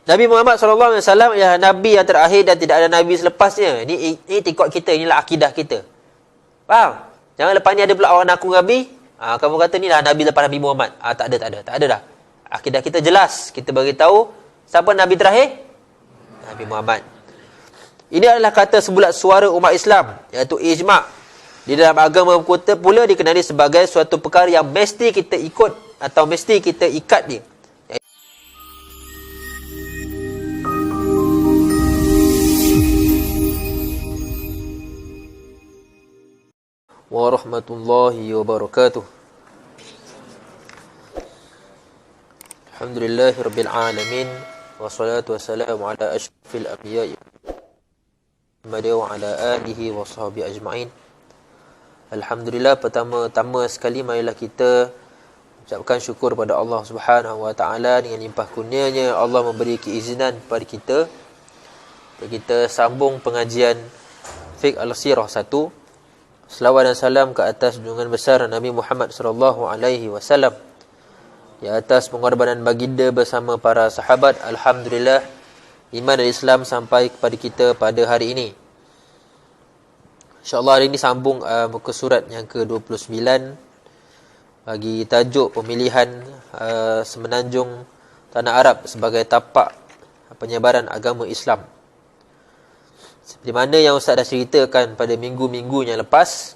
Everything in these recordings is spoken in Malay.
Nabi Muhammad SAW ialah Nabi yang terakhir dan tidak ada Nabi selepasnya. Ini ikut kita, inilah akidah kita. Faham? Jangan lepas ni ada pula orang aku Nabi, kamu kata ni lah Nabi lepas Nabi Muhammad. Tak ada dah. Akidah kita jelas. Kita beritahu siapa Nabi terakhir? Nabi Muhammad. Ini adalah kata sebulat suara umat Islam, iaitu ijma'. Di dalam agama kita pula dikenali sebagai suatu perkara yang mesti kita ikut atau mesti kita ikat dia. Warahmatullahi wabarakatuh. Alhamdulillahirabbil alamin wassalatu wassalamu ala asyrafil anbiya'i wa ala alihi wa sahbihi ajma'in. Alhamdulillah, pertama-tama sekali marilah kita ucapkan syukur pada Allah Subhanahu wa taala dengan limpah kurnianya Allah memberi keizinan kepada kita untuk kita sambung pengajian Fiqh Al-Sirah 1. Selawat dan salam ke atas junjungan besar Nabi Muhammad sallallahu alaihi wasallam, di atas pengorbanan baginda bersama para sahabat. Alhamdulillah, iman dan Islam sampai kepada kita pada hari ini. InsyaAllah hari ini sambung muka surat yang ke-29 bagi tajuk pemilihan Semenanjung Tanah Arab sebagai tapak penyebaran agama Islam. Seperti mana yang Ustaz dah ceritakan pada minggu-minggu yang lepas,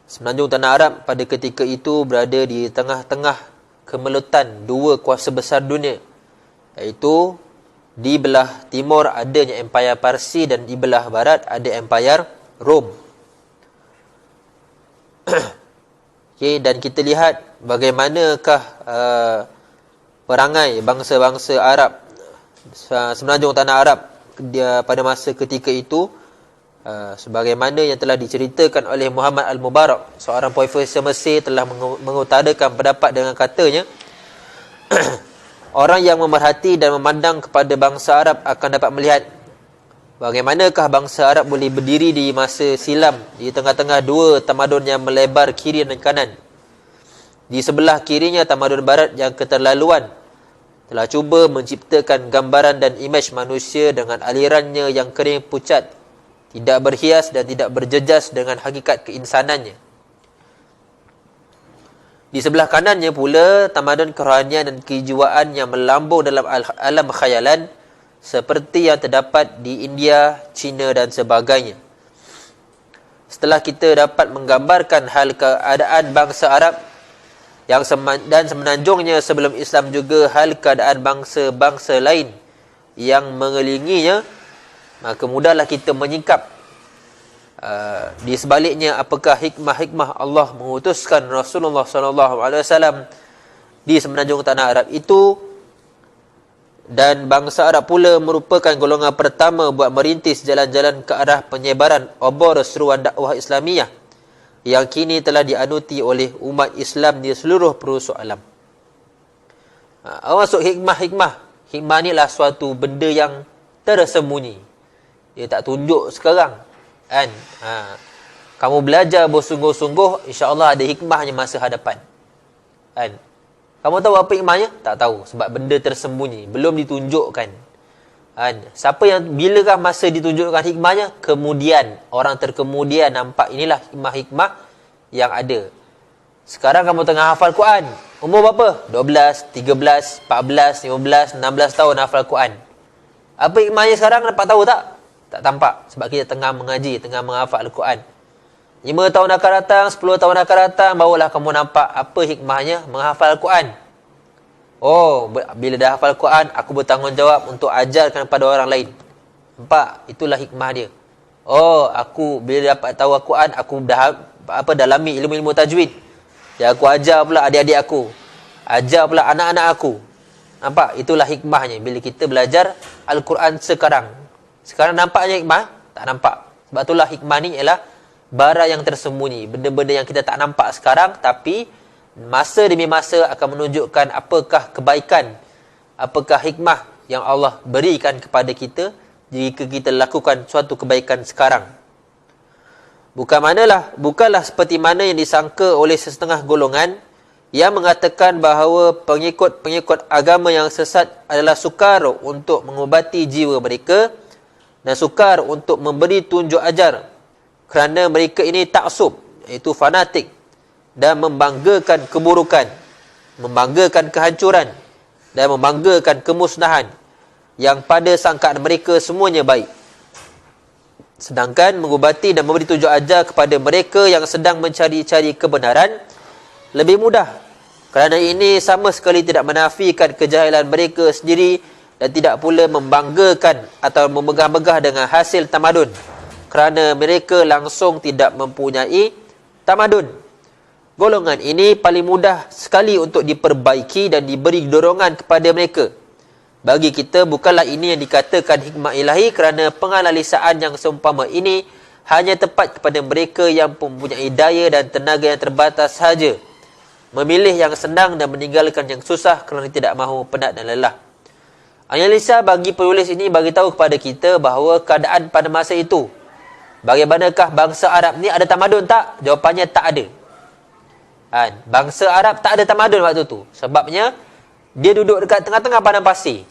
Semenanjung Tanah Arab pada ketika itu berada di tengah-tengah kemelutan dua kuasa besar dunia, iaitu di belah timur adanya Empayar Parsi dan di belah barat ada Empayar Rom. Okay, dan kita lihat bagaimanakah perangai bangsa-bangsa Arab, Semenanjung Tanah Arab dia pada masa ketika itu, sebagaimana yang telah diceritakan oleh Muhammad Al-Mubarak, seorang profesor Mesir, telah mengutarakan pendapat dengan katanya orang yang memerhati dan memandang kepada bangsa Arab akan dapat melihat bagaimanakah bangsa Arab boleh berdiri di masa silam di tengah-tengah dua tamadun yang melebar kiri dan kanan. Di sebelah kirinya tamadun barat yang keterlaluan telah cuba menciptakan gambaran dan imej manusia dengan alirannya yang kering pucat, tidak berhias dan tidak berjejas dengan hakikat keinsanannya. Di sebelah kanannya pula tamadun kerohanian dan kejiwaan yang melambung dalam alam khayalan seperti yang terdapat di India, China dan sebagainya. Setelah kita dapat menggambarkan hal keadaan bangsa Arab dan semenanjungnya sebelum Islam, juga hal keadaan bangsa-bangsa lain yang mengelilinginya, maka mudahlah kita menyingkap di sebaliknya apakah hikmah-hikmah Allah mengutuskan Rasulullah SAW di Semenanjung Tanah Arab itu. Dan bangsa Arab pula merupakan golongan pertama buat merintis jalan-jalan ke arah penyebaran obor seruan dakwah Islamiyah yang kini telah dianuti oleh umat Islam di seluruh pelosok alam. Masuk hikmah. Hikmah ni lah suatu benda yang tersembunyi. Dia tak tunjuk sekarang, kan? Kamu belajar bersungguh-sungguh, insya-Allah ada hikmahnya masa hadapan, kan? Kamu tahu apa hikmahnya? Tak tahu, sebab benda tersembunyi, belum ditunjukkan, kan? Siapa yang bilakah masa ditunjukkan hikmahnya? Kemudian, orang terkemudian nampak inilah hikmah-hikmah yang ada. Sekarang kamu tengah hafal Quran, umur berapa? 12, 13, 14, 15, 16 tahun hafal Quran. Apa hikmahnya sekarang? Dapat tahu tak? Tak tampak, sebab kita tengah mengaji, tengah menghafal Al-Quran. 5 tahun akan datang, 10 tahun akan datang, barulah kamu nampak apa hikmahnya menghafal Al-Quran. Oh, bila dah hafal Al-Quran, aku bertanggungjawab untuk ajarkan kepada orang lain. Nampak? Itulah hikmah dia. Oh, aku bila dapat tahu Al-Quran, aku dah dalami ilmu-ilmu tajwid. Ya, aku ajar pula adik-adik aku. Ajar pula anak-anak aku. Nampak? Itulah hikmahnya bila kita belajar Al-Quran sekarang. Sekarang nampaknya hikmah? Tak nampak. Sebab itulah hikmah ni ialah barang yang tersembunyi, benda-benda yang kita tak nampak sekarang, tapi masa demi masa akan menunjukkan apakah kebaikan, apakah hikmah yang Allah berikan kepada kita jika kita lakukan suatu kebaikan sekarang. Bukanlah seperti mana yang disangka oleh setengah golongan yang mengatakan bahawa pengikut-pengikut agama yang sesat adalah sukar untuk mengubati jiwa mereka dan sukar untuk memberi tunjuk ajar kerana mereka ini taksub, iaitu fanatik, dan membanggakan keburukan, membanggakan kehancuran dan membanggakan kemusnahan yang pada sangkaan mereka semuanya baik. Sedangkan mengubati dan memberi tunjuk ajar kepada mereka yang sedang mencari-cari kebenaran lebih mudah, kerana ini sama sekali tidak menafikan kejahilan mereka sendiri dan tidak pula membanggakan atau memegah-megah dengan hasil tamadun, kerana mereka langsung tidak mempunyai tamadun. Golongan ini paling mudah sekali untuk diperbaiki dan diberi dorongan kepada mereka. Bagi kita, bukanlah ini yang dikatakan hikmah ilahi, kerana penganalisaan yang seumpama ini hanya tepat kepada mereka yang mempunyai daya dan tenaga yang terbatas sahaja, memilih yang senang dan meninggalkan yang susah kerana tidak mahu penat dan lelah. Analisa bagi penulis ini bagi tahu kepada kita bahawa keadaan pada masa itu, bagaimanakah bangsa Arab ni ada tamadun tak? Jawapannya tak ada. Bangsa Arab tak ada tamadun waktu tu. Sebabnya dia duduk dekat tengah-tengah padang pasir.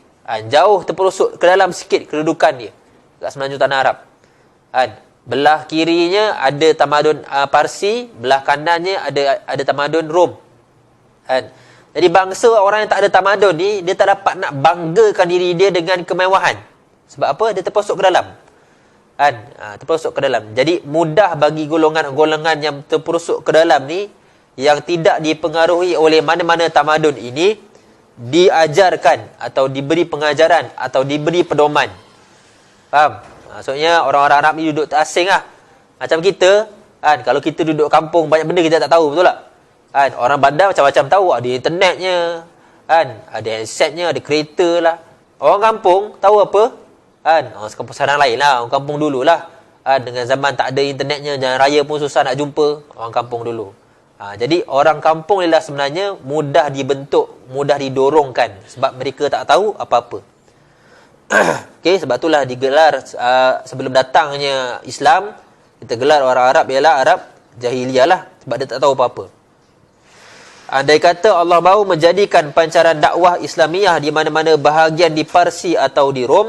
Jauh terperosok ke dalam sikit kedudukan dia dekat semenanjung tanah Arab. Belah kirinya ada tamadun Parsi, belah kanannya ada tamadun Rom. Jadi bangsa orang yang tak ada tamadun ni, dia tak dapat nak banggakan diri dia dengan kemewahan. Sebab apa? Dia terperosok ke dalam. Terperosok ke dalam. Jadi mudah bagi golongan-golongan yang terperosok ke dalam ni, yang tidak dipengaruhi oleh mana-mana tamadun ini, diajarkan atau diberi pengajaran atau diberi pedoman. Faham? Maksudnya orang-orang Arab ni duduk terasing lah. Macam kita, kalau kita duduk kampung, banyak benda kita tak tahu, betul tak? Orang bandar macam-macam tahu. Ada internetnya, ada handsetnya, ada kereta lah. Orang kampung tahu apa? Orang kampung sekarang lain lah. Orang kampung dulu lah. Dengan zaman tak ada internetnya, jalan raya pun susah nak jumpa. Orang kampung dulu. Jadi orang kampung ni lah sebenarnya mudah dibentuk, mudah didorongkan, sebab mereka tak tahu apa-apa. Okay, sebab itulah digelar sebelum datangnya Islam, kita gelar orang Arab ialah Arab Jahiliyah lah, sebab dia tak tahu apa-apa. Andai kata Allah mahu menjadikan pancaran dakwah Islamiah di mana-mana bahagian di Parsi atau di Rom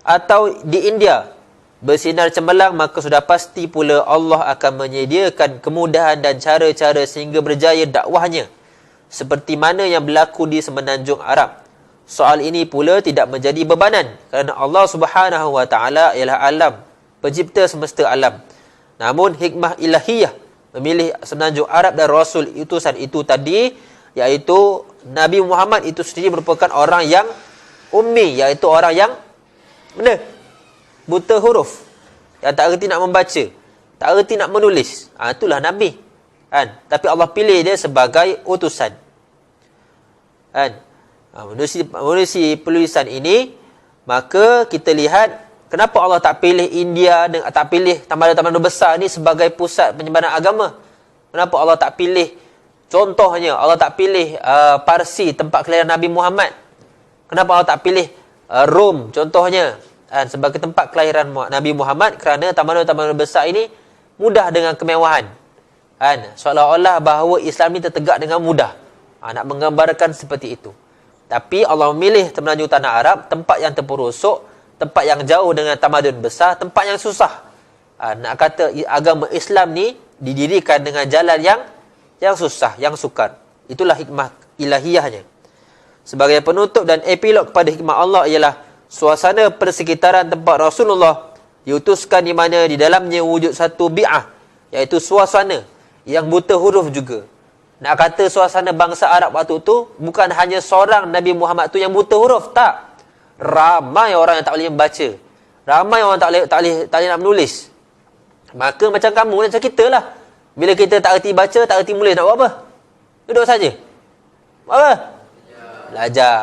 atau di India bersinar cemerlang, maka sudah pasti pula Allah akan menyediakan kemudahan dan cara-cara sehingga berjaya dakwahnya, seperti mana yang berlaku di semenanjung Arab. Soal ini pula tidak menjadi bebanan, kerana Allah Subhanahu Wa Taala ialah alam, pencipta semesta alam. Namun hikmah ilahiyah memilih semenanjung Arab dan Rasul utusan itu tadi, iaitu Nabi Muhammad itu sendiri merupakan orang yang ummi, iaitu orang yang buta huruf, yang tak erti nak membaca, tak erti nak menulis. Itulah Nabi. Tapi Allah pilih dia sebagai utusan. Menerusi penulisan ini, maka kita lihat kenapa Allah tak pilih India dan tak pilih tamadun-tamadun besar ni sebagai pusat penyebaran agama. Kenapa Allah tak pilih, contohnya Allah tak pilih Parsi, tempat kelahiran Nabi Muhammad. Kenapa Allah tak pilih Rom contohnya sebagai tempat kelahiran Nabi Muhammad? Kerana tamadun-tamadun besar ini mudah dengan kemewahan. Seolah-olah bahawa Islam ni tertegak dengan mudah. Nak menggambarkan seperti itu. Tapi Allah memilih semenanjung tanah Arab, tempat yang terperosok, tempat yang jauh dengan tamadun besar, tempat yang susah. Nak kata agama Islam ni didirikan dengan jalan yang susah, yang sukar. Itulah hikmah ilahiyahnya. Sebagai penutup dan epilog kepada hikmah Allah ialah suasana persekitaran tempat Rasulullah diutuskan, di mana di dalamnya wujud satu bi'ah, iaitu suasana yang buta huruf juga. Nak kata suasana bangsa Arab waktu tu bukan hanya seorang Nabi Muhammad tu yang buta huruf, tak. Ramai orang yang tak boleh membaca, ramai orang tak boleh nak menulis. Maka macam kamu, macam kita lah, bila kita tak erti baca, tak erti menulis, nak buat apa? Duduk saja. Buat apa? Belajar.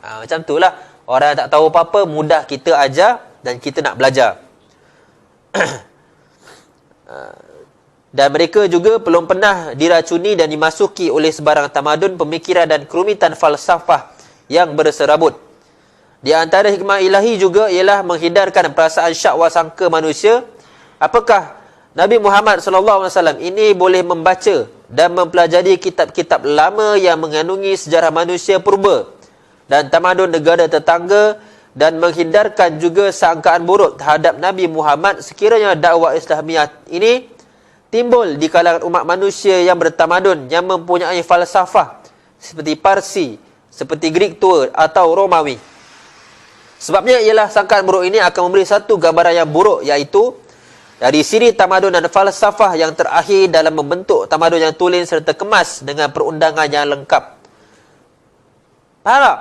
Macam tu lah. Orang yang tak tahu apa-apa, mudah kita ajar dan kita nak belajar. Dan mereka juga belum pernah diracuni dan dimasuki oleh sebarang tamadun, pemikiran dan kerumitan falsafah yang berserabut. Di antara hikmah ilahi juga ialah menghindarkan perasaan syak wasangka manusia. Apakah Nabi Muhammad SAW ini boleh membaca dan mempelajari kitab-kitab lama yang mengandungi sejarah manusia purba dan tamadun negara tetangga, dan menghindarkan juga sangkaan buruk terhadap Nabi Muhammad sekiranya dakwah Islamiah ini timbul di kalangan umat manusia yang bertamadun, yang mempunyai falsafah seperti Parsi, seperti Greek tua atau Romawi. Sebabnya ialah sangkaan buruk ini akan memberi satu gambaran yang buruk, iaitu dari siri tamadun dan falsafah yang terakhir dalam membentuk tamadun yang tulen serta kemas dengan perundangan yang lengkap. Faham tak?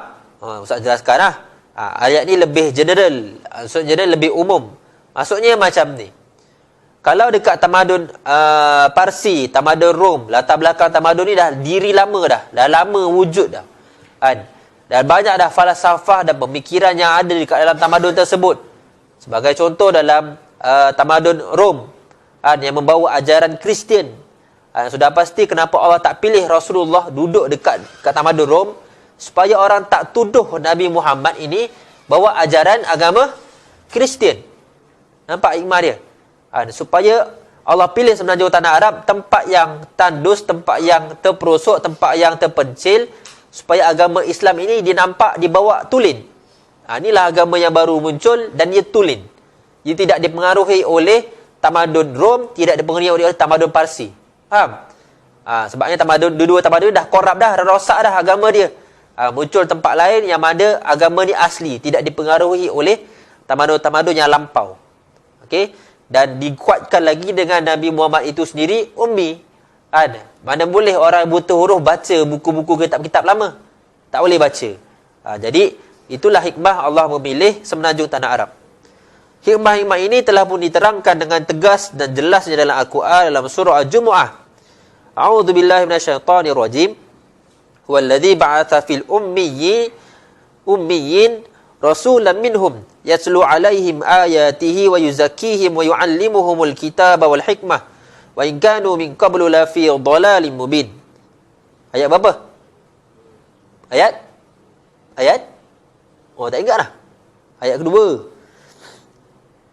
Ustaz jelaskan lah. Ayat ni lebih general, maksudnya lebih umum. Maksudnya macam ni. Kalau dekat tamadun Parsi, tamadun Rom, latar belakang tamadun ni dah diri lama dah lama wujud dah. Kan? Dan banyak dah falsafah dan pemikiran yang ada dekat dalam tamadun tersebut. Sebagai contoh dalam tamadun Rom, yang membawa ajaran Kristian. Sudah pasti kenapa Allah tak pilih Rasulullah duduk dekat tamadun Rom, supaya orang tak tuduh Nabi Muhammad ini bawa ajaran agama Kristian. Nampak hikmah dia? Supaya Allah pilih semenanjung tanah Arab, tempat yang tandus, tempat yang terperosok, tempat yang terpencil, supaya agama Islam ini dinampak dibawa tulen. Inilah agama yang baru muncul dan ia tulen. Ia tidak dipengaruhi oleh tamadun Rom, tidak dipengaruhi oleh tamadun Parsi. Faham? Sebabnya dua-dua tamadun dah korup dah, rosak dah agama dia. Muncul tempat lain yang mana agama ni asli, tidak dipengaruhi oleh tamadun-tamadun yang lampau. Okey? Dan dikuatkan lagi dengan Nabi Muhammad itu sendiri ummi. Mana boleh orang buta huruf baca buku-buku kitab-kitab lama? Tak boleh baca. Jadi itulah hikmah Allah memilih semenanjung tanah Arab. Hikmah-hikmah ini telah pun diterangkan dengan tegas dan jelasnya dalam Al-Quran dalam surah Al-Jumu'ah. A'udzu billahi minasyaitonir rajim. Huwallazi ba'atsa fil ummiyin rasulan minhum yatlu 'alaihim ayatihi wa yuzakkihim wa yu'allimuhumul kitaba wal hikmah wa in kanu min qablu la fi dhalalin mubin. Ayat berapa? Ayat? Oh, tak ingat dah. Ayat kedua.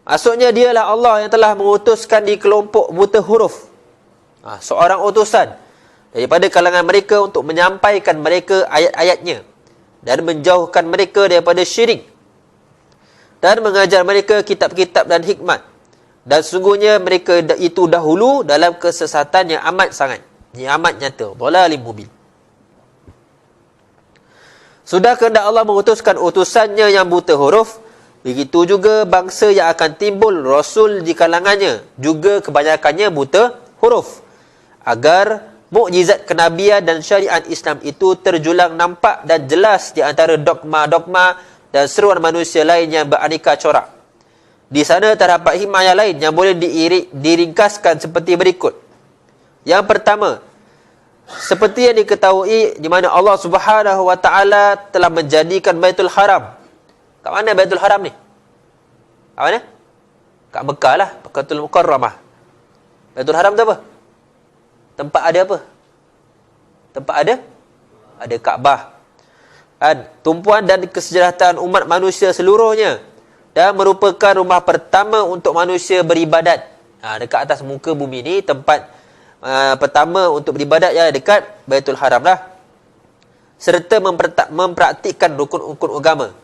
Maksudnya dialah Allah yang telah mengutuskan di kelompok buta huruf seorang utusan daripada kalangan mereka untuk menyampaikan mereka ayat-ayatnya dan menjauhkan mereka daripada syirik dan mengajar mereka kitab-kitab dan hikmat. Dan sungguhnya mereka itu dahulu dalam kesesatan yang amat sangat, yang amat nyata, dhalalim mubin. Sudah kehendak Allah mengutuskan utusannya yang buta huruf, begitu juga bangsa yang akan timbul Rasul di kalangannya, juga kebanyakannya buta huruf, agar mukjizat kenabian dan syariat Islam itu terjulang nampak dan jelas di antara dogma-dogma dan seruan manusia lain yang beraneka corak. Di sana terdapat hikmah yang lain yang boleh diringkaskan seperti berikut. Yang pertama, seperti yang diketahui di mana Allah Subhanahu wa taala telah menjadikan Baitul Haram. Kat mana Baitul Haram ni? Kat mana? Kat Mekah lah, Mekkatul Mukarramah. Baitul Haram tu apa? Tempat ada apa? Tempat ada Kaabah. Tumpuan dan kesejahteraan umat manusia seluruhnya, dan merupakan rumah pertama untuk manusia beribadat. Dekat atas muka bumi ni tempat pertama untuk beribadat ya dekat Baitul Haram lah. Serta mempraktikkan rukun-rukun agama.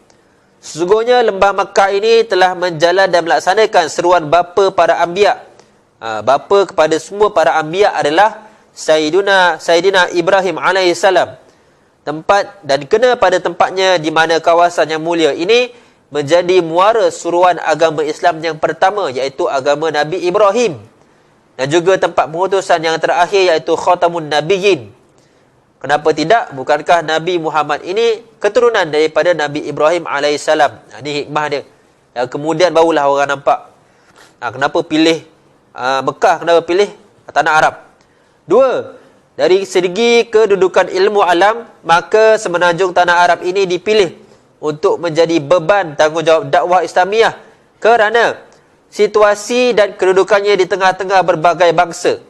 Sesungguhnya lembah Makkah ini telah menjalan dan melaksanakan seruan bapa para anbiya. Bapa kepada semua para anbiya adalah Sayyidina Ibrahim alaihissalam. Tempat dan kena pada tempatnya di mana kawasan yang mulia ini menjadi muara suruhan agama Islam yang pertama, iaitu agama Nabi Ibrahim. Dan juga tempat pengutusan yang terakhir, iaitu Khatamun Nabiyyin. Kenapa tidak? Bukankah Nabi Muhammad ini keturunan daripada Nabi Ibrahim alaihissalam? Ini hikmah dia. Dan kemudian barulah orang nampak kenapa pilih Mekah, kenapa pilih tanah Arab. Dua, dari segi kedudukan ilmu alam, maka semenanjung tanah Arab ini dipilih untuk menjadi beban tanggungjawab dakwah Islamiah kerana situasi dan kedudukannya di tengah-tengah berbagai bangsa.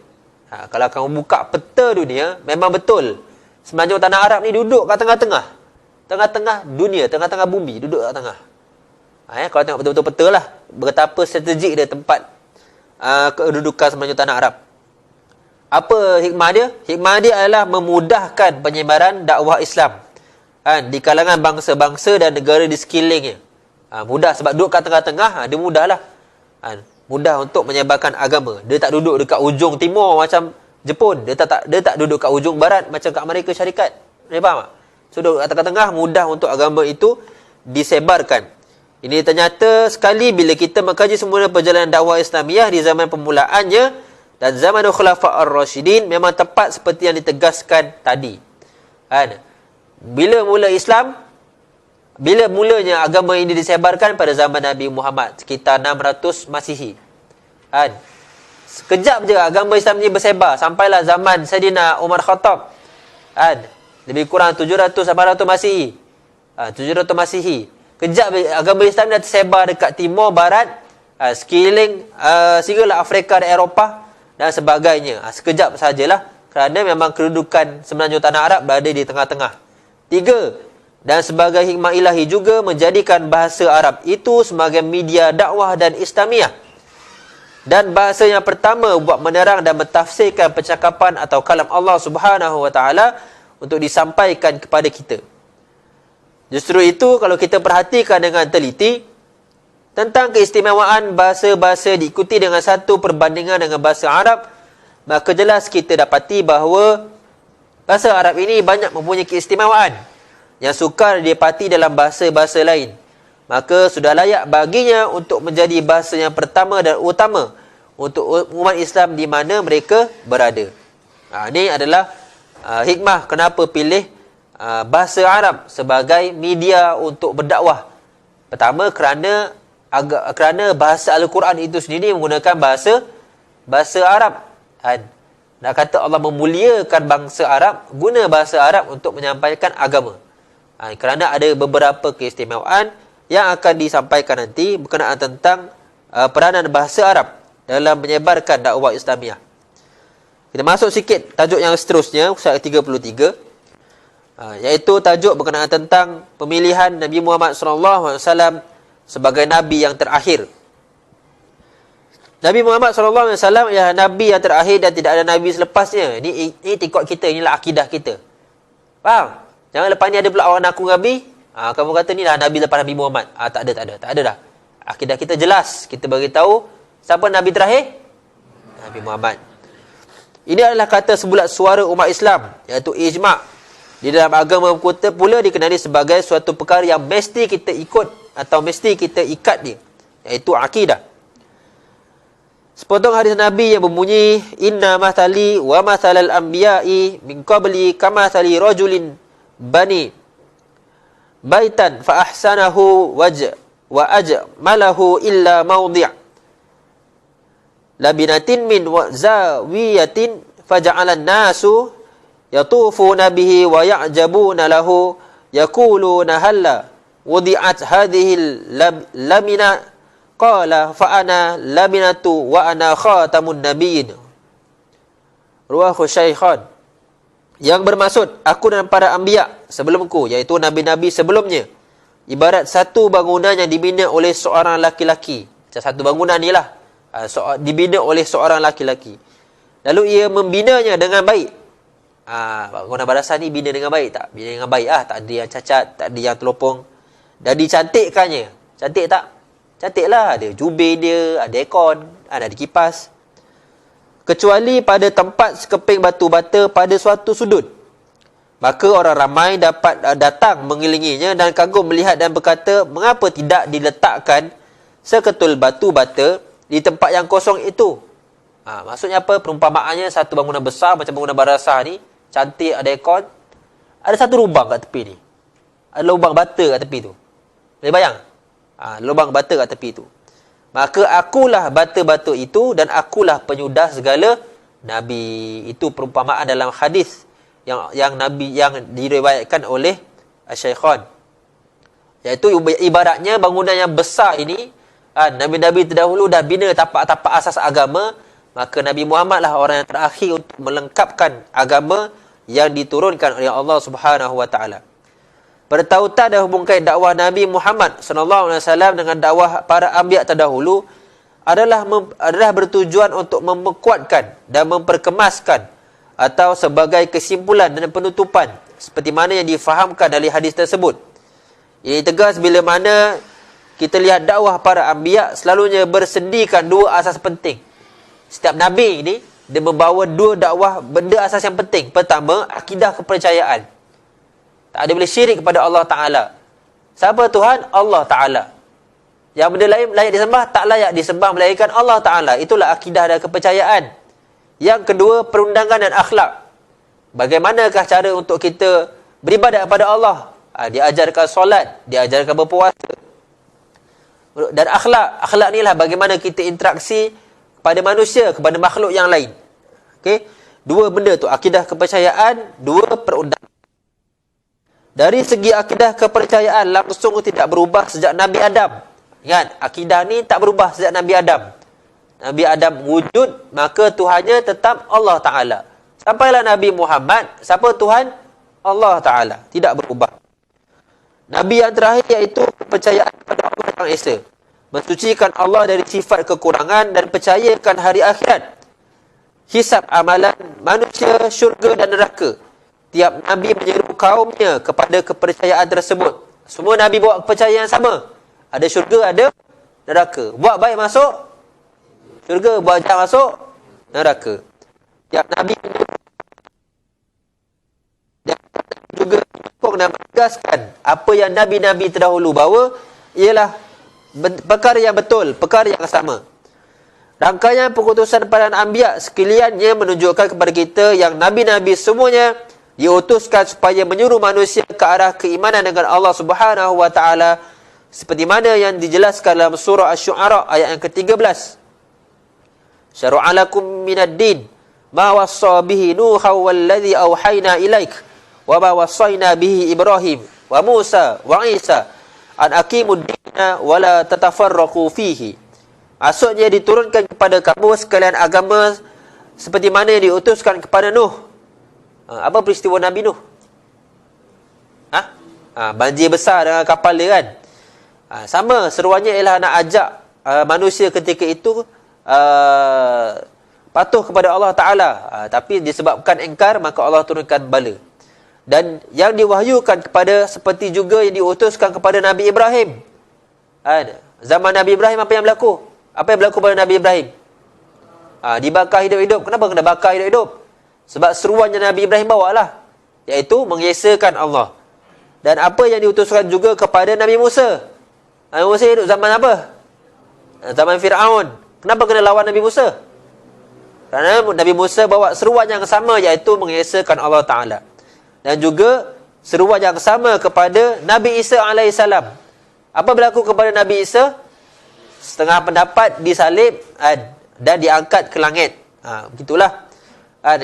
Kalau kamu buka peta dunia, memang betul semenanjung tanah Arab ni duduk kat tengah-tengah. Tengah-tengah dunia, tengah-tengah bumi, duduk kat tengah. Kalau tengok betul-betul peta lah, betapa strategik dia tempat kedudukan semenanjung tanah Arab. Apa hikmah dia? Hikmah dia adalah memudahkan penyebaran dakwah Islam di kalangan bangsa-bangsa dan negara di sekelilingnya. Mudah sebab duduk kat tengah-tengah, dia mudahlah. Mudah untuk menyebarkan agama. Dia tak duduk dekat ujung timur macam Jepun. Dia tak duduk kat ujung barat macam kat Amerika Syarikat. Dia faham tak? So duduk kat tengah-tengah, mudah untuk agama itu disebarkan. Ini ternyata sekali bila kita mengkaji semula perjalanan dakwah Islamiah di zaman permulaannya dan zaman Khulafa' ar-Rashidin, memang tepat seperti yang ditegaskan tadi. Bila mulanya agama ini disebarkan pada zaman Nabi Muhammad sekitar 600 Masihi. Sekejap je agama Islam ini bersebar sampailah zaman Sayyidina Umar Khattab. Lebih kurang 700-800 Masihi. 700 Masihi. Kejap agama Islam dah tersebar dekat timur barat, sekeliling sehinggalah Afrika dan Eropah dan sebagainya. Sekejap sajalah kerana memang kedudukan semenanjung tanah Arab berada di tengah-tengah. 3. Dan sebagai hikmah ilahi juga menjadikan bahasa Arab itu sebagai media dakwah dan Islamiah. Dan bahasa yang pertama buat menerang dan mentafsirkan percakapan atau kalam Allah Subhanahu wa taala untuk disampaikan kepada kita. Justru itu kalau kita perhatikan dengan teliti tentang keistimewaan bahasa-bahasa diikuti dengan satu perbandingan dengan bahasa Arab, maka jelas kita dapati bahawa bahasa Arab ini banyak mempunyai keistimewaan yang sukar didapati dalam bahasa-bahasa lain. Maka sudah layak baginya untuk menjadi bahasa yang pertama dan utama untuk umat Islam di mana mereka berada. Ini adalah hikmah kenapa pilih bahasa Arab sebagai media untuk berdakwah. Pertama kerana bahasa Al-Quran itu sendiri menggunakan bahasa Arab. Nak kata Allah memuliakan bangsa Arab, guna bahasa Arab untuk menyampaikan agama. Kerana ada beberapa keistimewaan yang akan disampaikan nanti berkenaan tentang peranan bahasa Arab dalam menyebarkan dakwah Islamiah. Kita masuk sikit tajuk yang seterusnya, ayat 33, iaitu tajuk berkenaan tentang pemilihan Nabi Muhammad SAW sebagai Nabi yang terakhir. Nabi Muhammad SAW ialah Nabi yang terakhir dan tidak ada Nabi selepasnya. Ini ikut kita, inilah akidah kita. Faham? Jangan lepas ni ada pula orang aku Nabi, kamu kata ni lah Nabi lepas Nabi Muhammad. Tak ada dah. Akidah kita jelas. Kita beritahu siapa Nabi terakhir? Nabi Muhammad. Ini adalah kata sebulat suara umat Islam, iaitu ijma'. Di dalam agama kita pula dikenali sebagai suatu perkara yang mesti kita ikut atau mesti kita ikat dia, iaitu akidah. Sepotong hadis Nabi yang berbunyi, inna mathali wa mathalal anbiya'i min qabli kamathali rajulin bani baitan fa ahsanahu wa ajmalahu illa mawdi' labinatin min zawiyatin faja'alan nasu yatufuna bihi wa ya'jabuna lahu yaquluna halla wudi'at hadhihi lamina qala fa ana laminatu wa ana khatamun nabiyyin. Ruwahu Syaikhan. Yang bermaksud aku dan para anbiya sebelumku, iaitu nabi-nabi sebelumnya, ibarat satu bangunan yang dibina oleh seorang laki-laki. Macam satu bangunan ni lah, dibina oleh seorang laki-laki, lalu ia membinanya dengan baik. Bangunan madrasah ni bina dengan baik tak? Bina dengan baik tak ada yang cacat, tak ada yang terlopong. Dan dicantikkannya. Cantik tak? Cantik lah. Ada jubir dia, ada aircon, ada kipas. Kecuali pada tempat sekeping batu bata pada suatu sudut, maka orang ramai dapat datang mengelilinginya dan kagum melihat dan berkata, mengapa tidak diletakkan seketul batu bata di tempat yang kosong itu? Maksudnya apa? Perumpamaannya satu bangunan besar macam bangunan madrasah ni, cantik, ada aircon, ada satu lubang kat tepi ni, ada lubang bata kat tepi tu. Boleh bayang? Lubang bata kat tepi tu. Maka akulah bata-bata itu dan akulah penyudah segala nabi. Itu perumpamaan dalam hadis yang nabi yang diriwayatkan oleh Syaikhan. Iaitu ibaratnya bangunan yang besar ini, nabi-nabi terdahulu dah bina tapak-tapak asas agama, maka Nabi Muhammad lah orang yang terakhir untuk melengkapkan agama yang diturunkan oleh Allah Subhanahu wa taala. Bertautan dan hubungkan dakwah Nabi Muhammad sallallahu alaihi wasallam dengan dakwah para anbiya terdahulu adalah bertujuan untuk memperkuatkan dan memperkemaskan atau sebagai kesimpulan dan penutupan seperti mana yang difahamkan dari hadis tersebut. Ini tegas bila mana kita lihat dakwah para anbiya selalunya bersendikan dua asas penting. Setiap nabi ini dia membawa dua dakwah benda asas yang penting. Pertama, akidah kepercayaan. Tak ada boleh syirik kepada Allah Ta'ala. Siapa Tuhan? Allah Ta'ala. Yang benda lain layak disembah, tak layak disembah melainkan Allah Ta'ala. Itulah akidah dan kepercayaan. Yang kedua, perundangan dan akhlak. Bagaimanakah cara untuk kita beribadat kepada Allah? Diajarkan solat, diajarkan berpuasa. Dan akhlak. Akhlak ni lah bagaimana kita interaksi kepada manusia, kepada makhluk yang lain. Okey? Dua benda tu, akidah kepercayaan, dua perundangan. Dari segi akidah kepercayaan langsung tidak berubah sejak Nabi Adam. Ingat, akidah ni tak berubah sejak Nabi Adam. Nabi Adam wujud, maka Tuhannya tetap Allah Ta'ala. Sampailah Nabi Muhammad, siapa Tuhan? Allah Ta'ala. Tidak berubah. Nabi yang terakhir iaitu kepercayaan kepada Allah yang Esa. Mensucikan Allah dari sifat kekurangan dan percayakan hari akhirat. Hisab amalan manusia, syurga dan neraka. Tiap Nabi menyeru kaumnya kepada kepercayaan tersebut. Semua Nabi bawa kepercayaan yang sama. Ada syurga, ada neraka. Buat baik masuk syurga, buat jahat masuk neraka. Tiap Nabi juga menyokong dan menegaskan apa yang Nabi-Nabi terdahulu bawa ialah perkara yang betul, perkara yang sama. Rangkaian pengutusan para anbiya sekaliannya menunjukkan kepada kita yang Nabi-Nabi semuanya diutuskan supaya menyuruh manusia ke arah keimanan dengan Allah Subhanahu wa taala seperti mana yang dijelaskan dalam surah Asy-Syu'ara ayat yang ke-13. Syara'a lakum minad din ma wassa bihi Nuha wallazi auhayna ilaik wa ma wassayna bihi Ibrahim wa Musa wa Isa an aqimud dina wa la tatafarraqu fihi. Maksudnya diturunkan kepada kamu sekalian agama seperti mana yang diutuskan kepada Nuh. Apa peristiwa Nabi Nuh? Banjir besar dengan kapal dia kan? Sama, seruannya ialah nak ajak manusia ketika itu patuh kepada Allah Ta'ala. Tapi disebabkan engkar, maka Allah turunkan bala. Dan yang diwahyukan kepada seperti juga yang diutuskan kepada Nabi Ibrahim. Zaman Nabi Ibrahim apa yang berlaku? Apa yang berlaku pada Nabi Ibrahim? Dibakar hidup-hidup. Kenapa kena bakar hidup-hidup? Sebab seruannya Nabi Ibrahim bawalah, iaitu mengesahkan Allah. Dan apa yang diutuskan juga kepada Nabi Musa. Nabi Musa hidup zaman apa? Zaman Fir'aun. Kenapa kena lawan Nabi Musa? Kerana Nabi Musa bawa seruan yang sama, iaitu mengesahkan Allah Ta'ala. Dan juga seruan yang sama kepada Nabi Isa AS. Apa berlaku kepada Nabi Isa? Setengah pendapat disalib dan diangkat ke langit. Begitulah.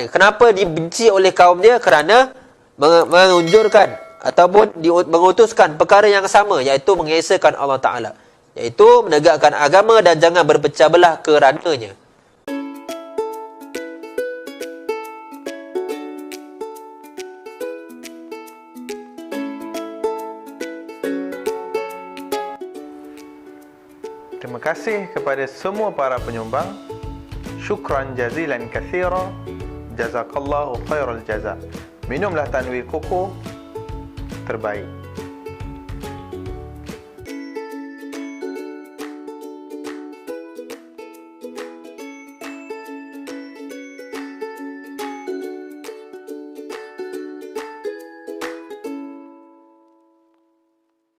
Kenapa dibenci oleh kaum dia? Kerana menunjurkan ataupun mengutuskan perkara yang sama, iaitu mengesahkan Allah Ta'ala, iaitu menegakkan agama dan jangan berpecah belah kerananya. Terima kasih kepada semua para penyumbang. Syukran jazilan katsira. Jazakallahu khairal jaza. Minumlah Tanwir Koko terbaik.